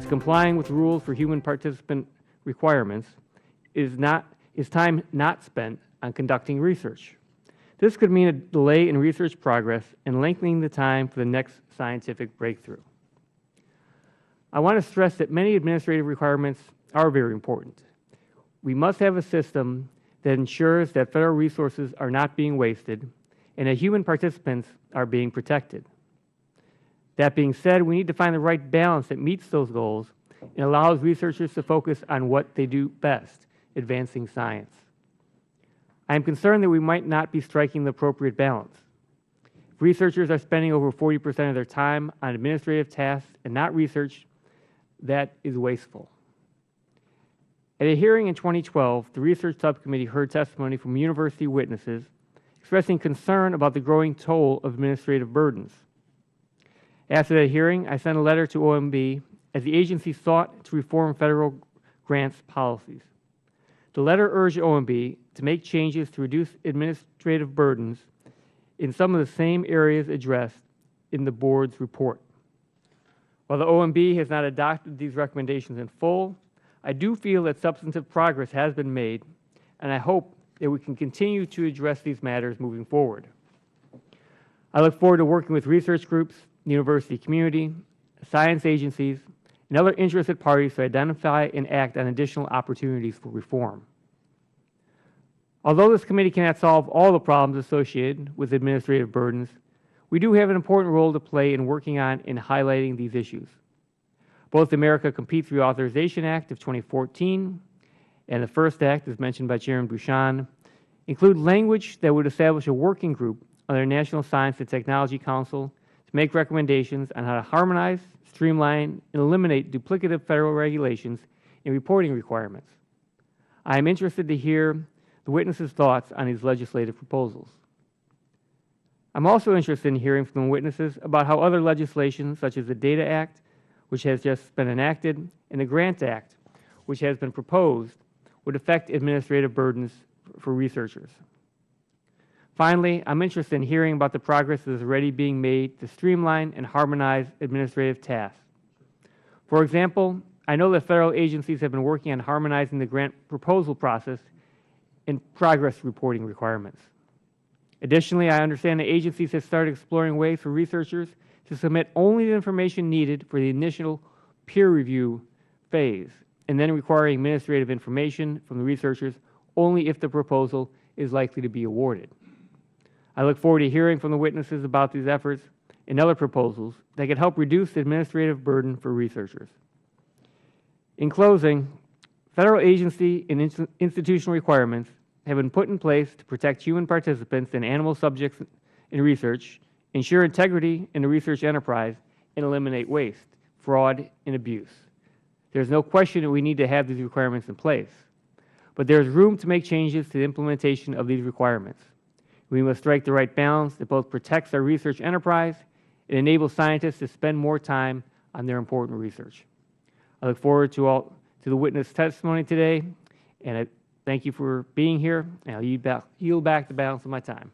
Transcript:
complying with rules for human participant requirements is time not spent on conducting research. This could mean a delay in research progress and lengthening the time for the next scientific breakthrough. I want to stress that many administrative requirements are very important. We must have a system that ensures that federal resources are not being wasted and that human participants are being protected. That being said, we need to find the right balance that meets those goals and allows researchers to focus on what they do best, advancing science. I am concerned that we might not be striking the appropriate balance. If researchers are spending over 40% of their time on administrative tasks and not research, that is wasteful. At a hearing in 2012, the Research Subcommittee heard testimony from university witnesses expressing concern about the growing toll of administrative burdens. After that hearing, I sent a letter to OMB as the agency sought to reform federal grants policies. The letter urged OMB to make changes to reduce administrative burdens in some of the same areas addressed in the board's report. While the OMB has not adopted these recommendations in full, I do feel that substantive progress has been made, and I hope that we can continue to address these matters moving forward. I look forward to working with research groups, the university community, science agencies, and other interested parties to identify and act on additional opportunities for reform. Although this committee cannot solve all the problems associated with administrative burdens, we do have an important role to play in working on and highlighting these issues. Both the America Competes Reauthorization Act of 2014 and the FIRST Act, as mentioned by Chairman Bouchon, include language that would establish a working group under the National Science and Technology Council to make recommendations on how to harmonize, streamline, and eliminate duplicative federal regulations and reporting requirements. I am interested to hear the witnesses' thoughts on these legislative proposals. I'm also interested in hearing from the witnesses about how other legislation, such as the Data Act, which has just been enacted, and the Grant Act, which has been proposed, would affect administrative burdens for researchers. Finally, I'm interested in hearing about the progress that is already being made to streamline and harmonize administrative tasks. For example, I know that federal agencies have been working on harmonizing the grant proposal process and progress reporting requirements. Additionally, I understand that agencies have started exploring ways for researchers to submit only the information needed for the initial peer review phase, and then requiring administrative information from the researchers only if the proposal is likely to be awarded. I look forward to hearing from the witnesses about these efforts and other proposals that can help reduce the administrative burden for researchers. In closing, federal agency and institutional requirements have been put in place to protect human participants and animal subjects in research, ensure integrity in the research enterprise, and eliminate waste, fraud, and abuse. There is no question that we need to have these requirements in place, but there is room to make changes to the implementation of these requirements. We must strike the right balance that both protects our research enterprise and enables scientists to spend more time on their important research. I look forward to the witness testimony today, and I thank you for being here, and I'll yield back the balance of my time.